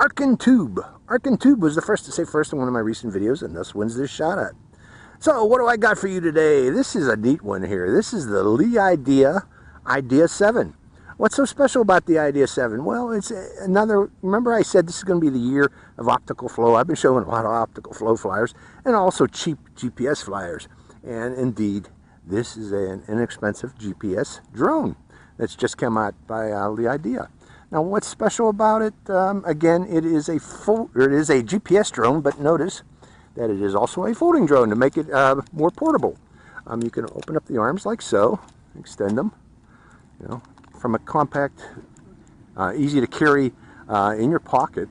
Arkin Tube. Arkin Tube was the first to say first in one of my recent videos, and thus wins this shot at. So what do I got for you today? This is a neat one here. This is the Idea7. What's so special about the Idea7? Well, it's another, remember I said this is going to be the year of optical flow. I've been showing a lot of optical flow flyers and also cheap GPS flyers. And indeed, this is an inexpensive GPS drone that's just come out by the Idea. Now, what's special about it? Again, it is a GPS drone, but notice that it is also a folding drone to make it more portable. You can open up the arms like so, extend them, you know, from a compact, easy to carry in your pocket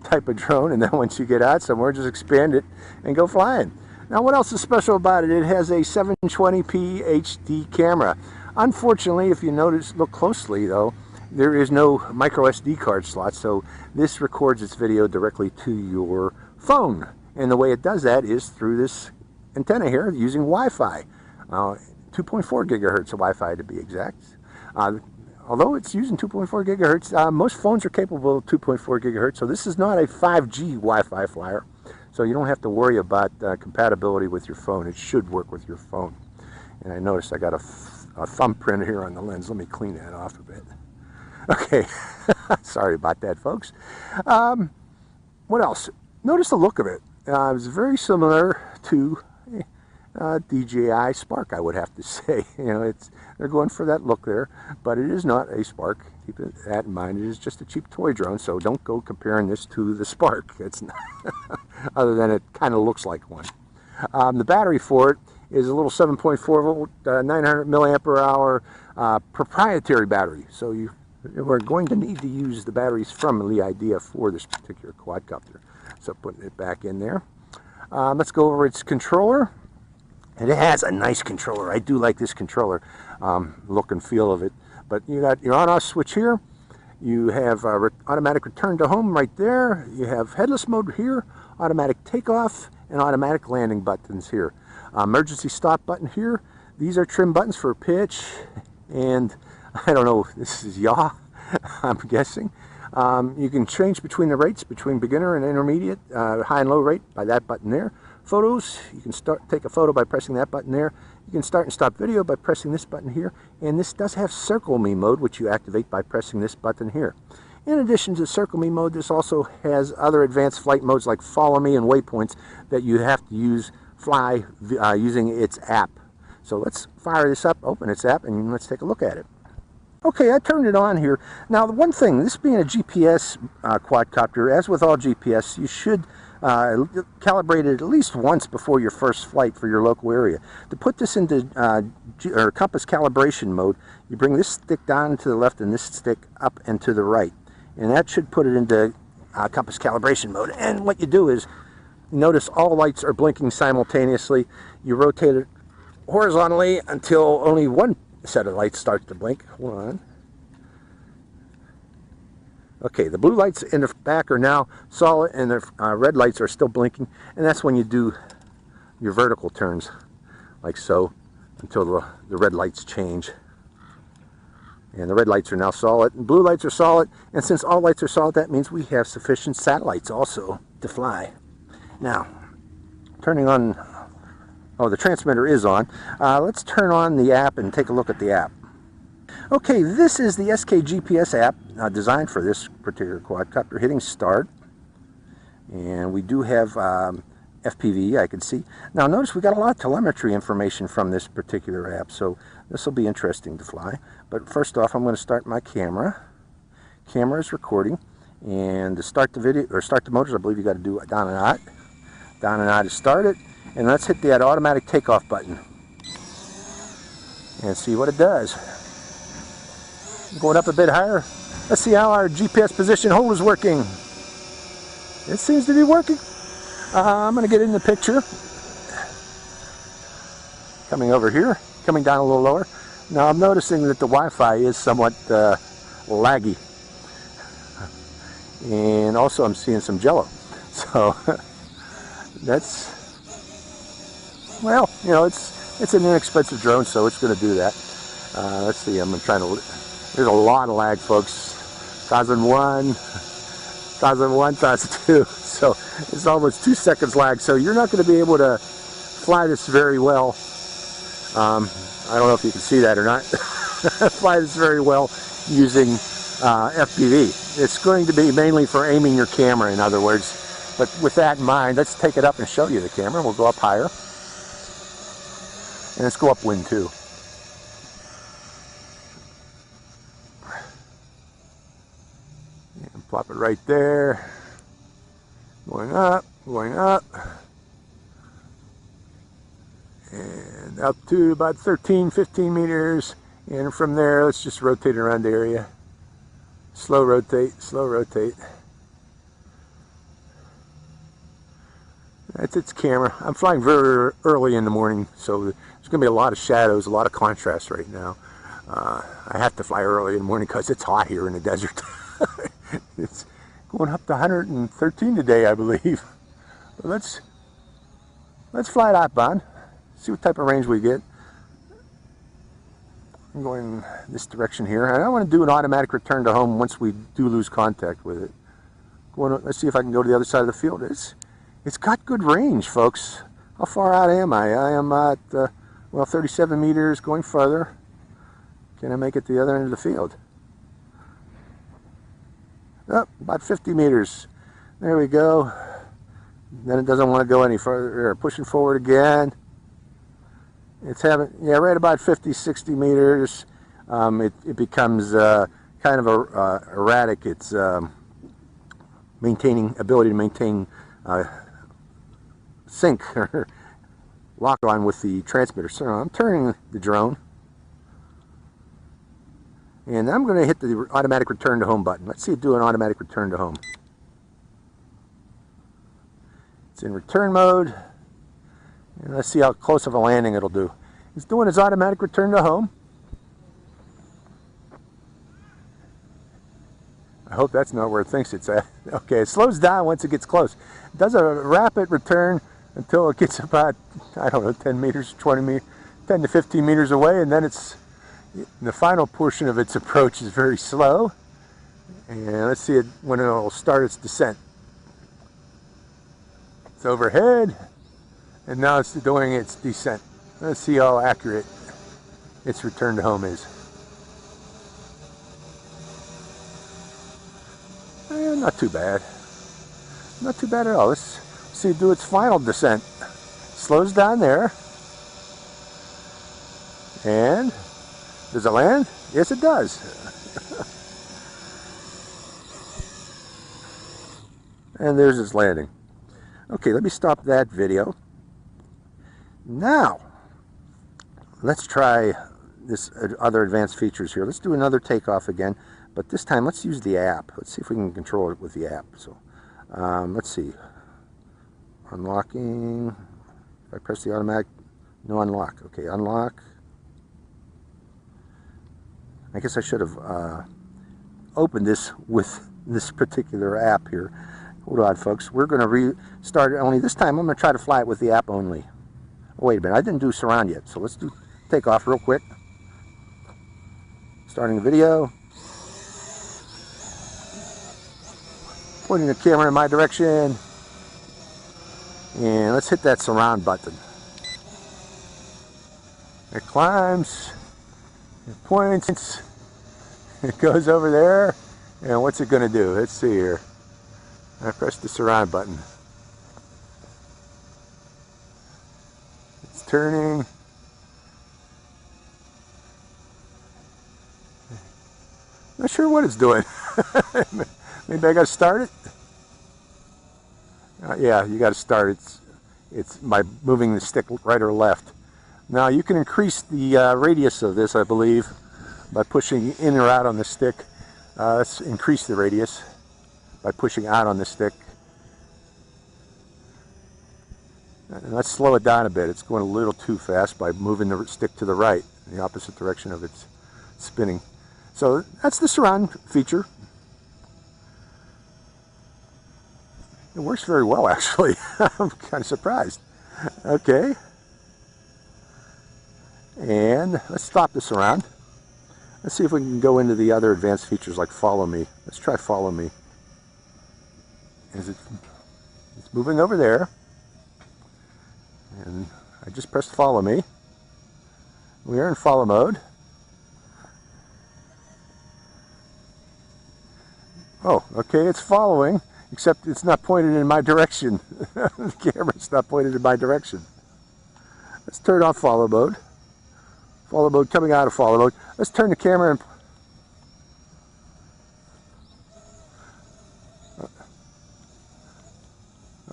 type of drone, and then once you get out somewhere, just expand it and go flying. Now, what else is special about it? It has a 720p HD camera. Unfortunately, if you look closely though, there is no micro SD card slot, so this records its video directly to your phone. And the way it does that is through this antenna here using Wi-Fi, 2.4 gigahertz of Wi-Fi to be exact. Although it's using 2.4 gigahertz, most phones are capable of 2.4 gigahertz, so this is not a 5G Wi-Fi flyer. So you don't have to worry about compatibility with your phone. It should work with your phone. And I noticed I got a thumbprint here on the lens. Let me clean that off a bit. Okay, sorry about that, folks. What else? Notice the look of it. It's very similar to DJI Spark, I would have to say. You know, they're going for that look there, but it is not a Spark. Keep that in mind. It is just a cheap toy drone, so don't go comparing this to the Spark. It's not other than it kind of looks like one. The battery for it is a little 7.4 volt, 900 milliampere hour proprietary battery. So we're going to need to use the batteries from the Idea for this particular quadcopter. So putting it back in there. Let's go over its controller. And it has a nice controller. I do like this controller, look and feel of it. But you got your on-off switch here. You have automatic return to home right there. You have headless mode here, automatic takeoff, and automatic landing buttons here. Emergency stop button here. These are trim buttons for pitch, and I don't know, this is yaw, I'm guessing. You can change between the rates, between beginner and intermediate, high and low rate by that button there. Photos, you can take a photo by pressing that button there. You can start and stop video by pressing this button here. And this does have Circle Me mode, which you activate by pressing this button here. In addition to Circle Me mode, this also has other advanced flight modes like Follow Me and Waypoints that you have to fly using its app. So let's fire this up, open its app, and let's take a look at it. Okay, I turned it on here. Now, the one thing, this being a GPS quadcopter, as with all GPS, you should calibrate it at least once before your first flight for your local area. To put this into compass calibration mode, you bring this stick down to the left and this stick up and to the right. And that should put it into compass calibration mode. And what you do is, notice all lights are blinking simultaneously. You rotate it horizontally until only one set of lights starts to blink. Hold on. Okay, the blue lights in the back are now solid, and the red lights are still blinking, and that's when you do your vertical turns, like so, until the red lights change. And the red lights are now solid, and blue lights are solid, and since all lights are solid, that means we have sufficient satellites also to fly. Now, turning on, oh, the transmitter is on. Let's turn on the app and take a look at the app. Okay, this is the SK GPS app designed for this particular quadcopter. Hitting start, and we do have FPV, I can see. Now notice we got a lot of telemetry information from this particular app, so this will be interesting to fly. But first off, I'm going to start my camera. Camera is recording, and to start the video, or start the motors, I believe you got to do down and out. Down and out to start it, and let's hit that automatic takeoff button and see what it does. Going up a bit higher. Let's see how our GPS position hold is working. It seems to be working. I'm going to get in the picture. Coming over here, coming down a little lower. Now I'm noticing that the Wi-Fi is somewhat laggy. And also I'm seeing some jello. So that's, well, you know, it's an inexpensive drone, so it's going to do that. Let's see, I'm trying to, there's a lot of lag, folks. 1001, 1001, 1002. So it's almost 2 seconds lag. So you're not going to be able to fly this very well. I don't know if you can see that or not. Fly this very well using FPV. It's going to be mainly for aiming your camera, in other words. But with that in mind, let's take it up and show you the camera. We'll go up higher. And let's go upwind too. And plop it right there. Going up, going up. And up to about 13, 15 meters. And from there, let's just rotate around the area. Slow rotate, slow rotate. That's its camera. I'm flying very early in the morning, so there's going to be a lot of shadows, a lot of contrast right now. I have to fly early in the morning because it's hot here in the desert. It's going up to 113 today, I believe. But let's fly it outbound. See what type of range we get. I'm going this direction here, and I want to do an automatic return to home once we do lose contact with it. Let's see if I can go to the other side of the field. It's got good range, folks. How far out am I? I am at, well, 37 meters, going further. Can I make it to the other end of the field? Oh, about 50 meters. There we go. Then it doesn't want to go any further. Pushing forward again. It's having, yeah, right about 50, 60 meters. It becomes kind of erratic. It's ability to maintain sync or lock on with the transmitter. So I'm turning the drone, and I'm going to hit the automatic return to home button. Let's see it do an automatic return to home. It's in return mode, and let's see how close of a landing it'll do. It's doing its automatic return to home. I hope that's not where it thinks it's at. Okay, it slows down once it gets close. It does a rapid return until it gets about, I don't know, 10 meters, 20 meters, 10 to 15 meters away, and then the final portion of its approach is very slow. And let's see it when it'll start its descent. It's overhead, and now it's doing its descent. Let's see how accurate its return to home is. Not too bad. Not too bad at all. Let's see it do its final descent. Slows down there. And does it land? Yes, it does. And there's its landing. Okay, let me stop that video. Now, let's try this other advanced features here. Let's do another takeoff again. But this time, let's use the app. Let's see if we can control it with the app. So, let's see. Unlocking. If I press the automatic, no unlock. Okay, unlock. I guess I should have opened this with this particular app here. Hold on, folks. We're going to restart it only. This time, I'm going to try to fly it with the app only. Oh, wait a minute. I didn't do surround yet. So let's do takeoff real quick. Starting the video. Pointing the camera in my direction, and let's hit that surround button. It climbs, it points, it goes over there, and what's it going to do? Let's see here. I press the surround button. It's turning. Not sure what it's doing. Maybe I got to start it? Yeah, you got to start it. It's by moving the stick right or left. Now you can increase the radius of this, I believe, by pushing in or out on the stick. Let's increase the radius by pushing out on the stick. And let's slow it down a bit. It's going a little too fast by moving the stick to the right, in the opposite direction of its spinning. So that's the surround feature. It works very well, actually. I'm kind of surprised. Okay. And let's stop this around. Let's see if we can go into the other advanced features like follow me. Let's try follow me. It's moving over there. And I just pressed follow me. We are in follow mode. Oh, okay, it's following, except it's not pointed in my direction. The camera's not pointed in my direction. Let's turn off follow mode. Follow mode coming out of follow mode. Let's turn the camera and...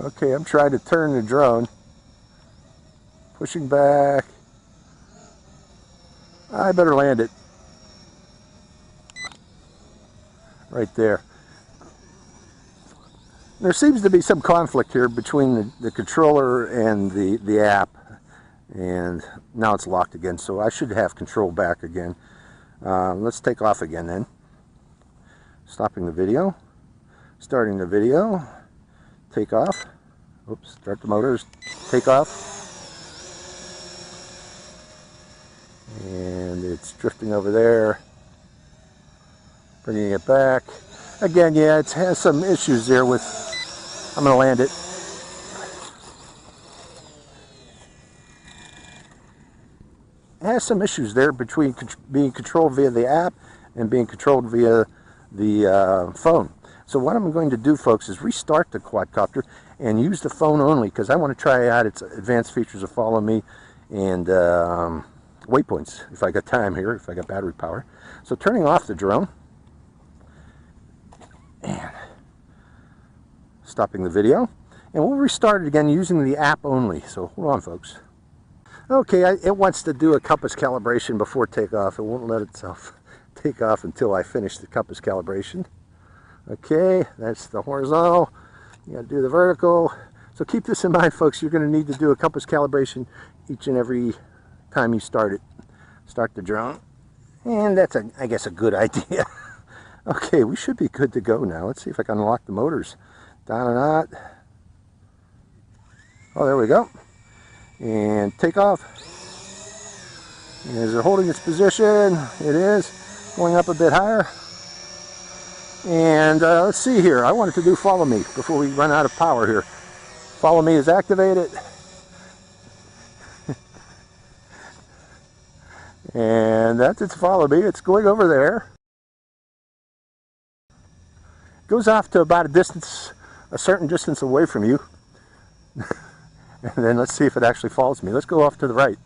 Okay, I'm trying to turn the drone. Pushing back. I better land it. Right there. There seems to be some conflict here between the controller and the app, and now it's locked again, so I should have control back again. Let's take off again then. Stopping the video, starting the video, take off. Oops, start the motors, take off. And it's drifting over there, bringing it back. Again, yeah, it has some issues there with... I'm going to land it. It has some issues there between being controlled via the app and being controlled via the phone. So what I'm going to do, folks, is restart the quadcopter and use the phone only, because I want to try out its advanced features of follow me and waypoints, if I got time here, if I got battery power. So turning off the drone and stopping the video, and we'll restart it again using the app only. So hold on, folks. Okay, it wants to do a compass calibration before takeoff. It won't let itself take off until I finish the compass calibration. Okay, that's the horizontal. You got to do the vertical. So keep this in mind, folks. You're going to need to do a compass calibration each and every time you start it. Start the drone, and that's I guess a good idea. Okay, we should be good to go now. Let's see if I can unlock the motors. Down and out. Oh, there we go. And take off. And is it holding its position? It is. Going up a bit higher. And let's see here. I wanted to do follow me before we run out of power here. Follow me is activated. And that's its follow me. It's going over there. Goes off to about a certain distance away from you. And then let's see if it actually follows me. Let's go off to the right.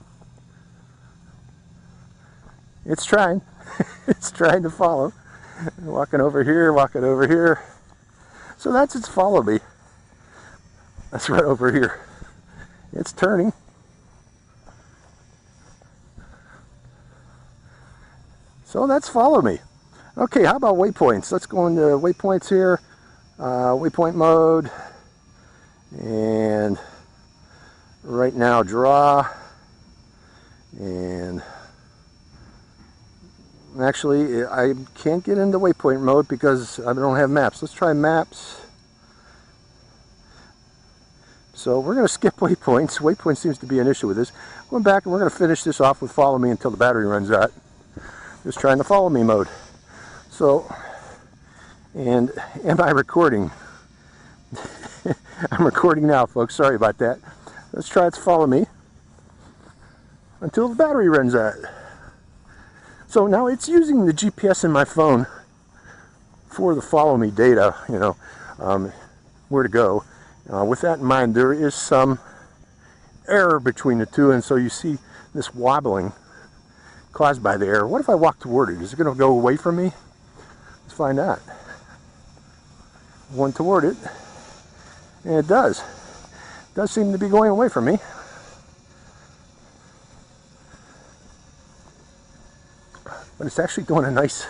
It's trying. It's trying to follow. Walking over here, walking over here. So that's its follow me. That's right over here. It's turning. So that's follow me. Okay, how about waypoints? Let's go into waypoints here. Waypoint mode. And right now draw. And actually I can't get into waypoint mode because I don't have maps. Let's try maps. So we're going to skip waypoints. Waypoint seems to be an issue with this. Going back, and we're going to finish this off with follow me until the battery runs out. Just trying the follow me mode. So, and am I recording? I'm recording now, folks. Sorry about that. Let's try its follow me until the battery runs out. So now it's using the GPS in my phone for the follow me data, you know, where to go. With that in mind, there is some error between the two, and so you see this wobbling caused by the error. What if I walk toward it? Is it going to go away from me? Let's find out. One toward it, and it does. It does seem to be going away from me. But it's actually doing a nice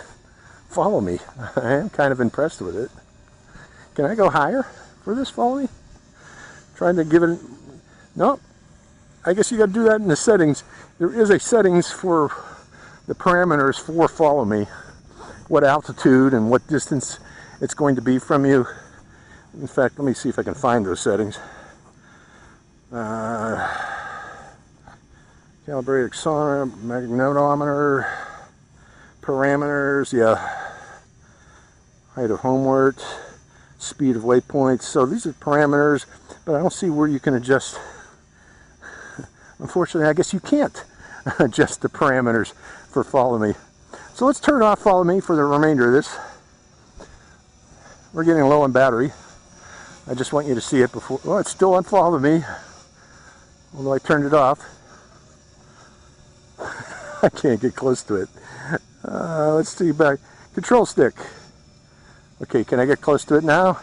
follow me. I am kind of impressed with it. Can I go higher for this follow me? Trying to give it... No. I guess you got to do that in the settings. There is a settings for the parameters for follow me. What altitude and what distance it's going to be from you. In fact, let me see if I can find those settings. Calibrated sonar, magnetometer, parameters, yeah. Height of homeward, speed of waypoints. So these are parameters, but I don't see where you can adjust. Unfortunately, I guess you can't adjust the parameters for Follow Me. So let's turn off Follow Me for the remainder of this. We're getting low on battery. I just want you to see it before. Well, it's still on Follow Me, although I turned it off. I can't get close to it. Let's see back. Control stick. Okay, can I get close to it now?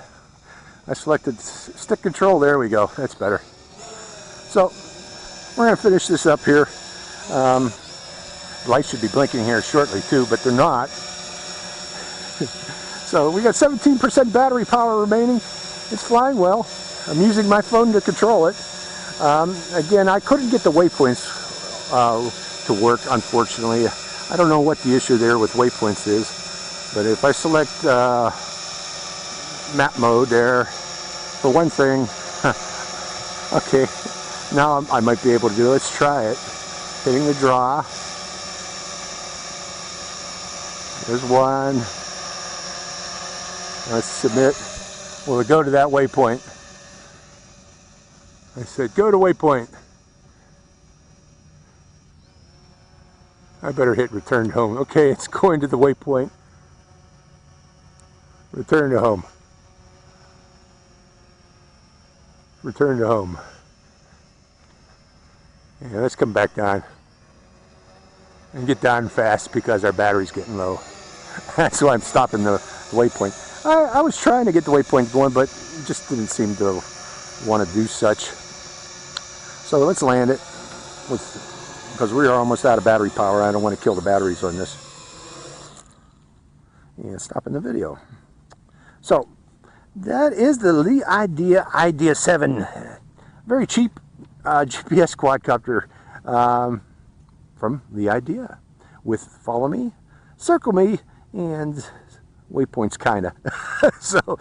I selected stick control. There we go. That's better. So we're going to finish this up here. Lights should be blinking here shortly too, but they're not. So we got 17% battery power remaining. It's flying well. I'm using my phone to control it. Again, I couldn't get the waypoints to work, unfortunately. I don't know what the issue there with waypoints is, but if I select map mode there, for one thing, okay, now I might be able to do it. Let's try it. Hitting the draw. There's one. Let's submit. Will it go to that waypoint? I said, go to waypoint. I better hit return to home. Okay, it's going to the waypoint. Return to home. Return to home. Yeah, let's come back down. And get down fast because our battery's getting low. That's why I'm stopping the waypoint. I was trying to get the waypoint going, but it just didn't seem to want to do such. So let's land it, because we are almost out of battery power. I don't want to kill the batteries on this. And stopping the video. So that is the Idea7. Very cheap GPS quadcopter from the Idea, with Follow Me, Circle Me, and waypoints, kinda. So